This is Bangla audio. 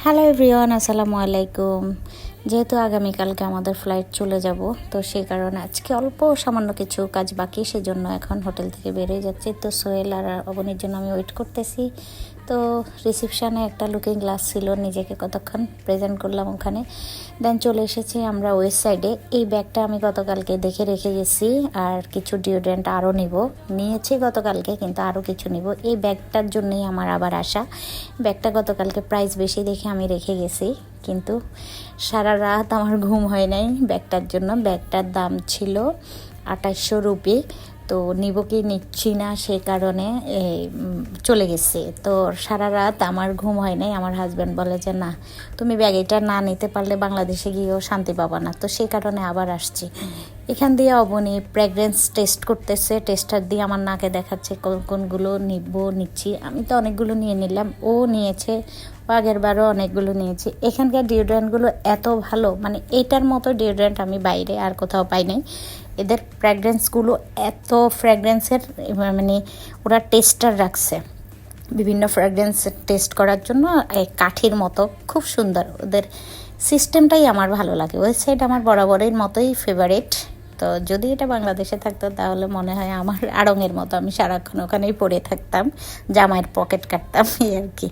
হ্যালো এভরিওয়ান, আসসালামু আলাইকুম। যেহেতু আগামীকালকে আমাদের ফ্লাইট চলে যাব, তো সেই কারণে আজকে অল্প সামান্য কিছু কাজ বাকি, সেজন্য এখন হোটেল থেকে বেরিয়ে যাচ্ছি। তো সোহেল আর অবনীর জন্য আমি ওয়েট করতেছি। তো রিসেপশানে একটা লুকিং গ্লাস ছিল, নিজেকে কতক্ষণ প্রেজেন্ট করলাম ওখানে। দেন চলে এসেছি আমরা ওয়েস্ট সাইডে। এই ব্যাগটা আমি গতকালকে দেখে রেখে গেছি, আর কিছু ডিওড্রেন্ট আরও নিয়েছি গতকালকে, কিন্তু আরও কিছু নিব। এই ব্যাগটার জন্যই আমার আবার আসা। ব্যাগটা গতকালকে প্রাইস বেশি দেখে আমি রেখে গেছি, কিন্তু সারা রাত আমার ঘুম হয় নাই ব্যাগটার জন্য। ব্যাগটার দাম ছিল 2800 রুপি। তো নিব কি নিচ্ছি না, সে কারণে চলে গেছে। তো সারা রাত আমার ঘুম হয় নাই। আমার হাজব্যান্ড বলে যে না, তুমি ব্যাগ এটা না নিতে পারলে বাংলাদেশে গিয়েও শান্তি পাবা না। তো সেই কারণে আবার আসছি। এখান দিয়ে অবনী প্রেগনেন্স টেস্ট করতেছে, টেস্টার দিয়ে আমার নাকে দেখাচ্ছে কোনগুলো নিচ্ছি। আমি তো অনেকগুলো নিয়ে নিলাম, ও নিয়েছে, আগের বারও অনেকগুলো নিয়েছি। এখানকার ডিওড্রেন্টগুলো এত ভালো, মানে এইটার মতো ডিওড্রেন্ট আমি বাইরে আর কোথাও পাই নাই। এদের ফ্র্যাগরেন্সগুলো এত ফ্র্যাগরেন্সের, মানে ওরা টেস্টার রাখছে বিভিন্ন ফ্র্যাগরেন্স টেস্ট করার জন্য। কাঠির মতো খুব সুন্দর ওদের সিস্টেমটাই আমার ভালো লাগে। ওয়েবসাইট আমার বরাবরের মতোই ফেভারিট। তো যদি এটা বাংলাদেশে থাকতো তাহলে মনে হয় আমার আড়ঙের মতো আমি সারাক্ষণ ওখানেই পড়ে থাকতাম, জামাইয়ের পকেট কাটতাম, এই আর কি।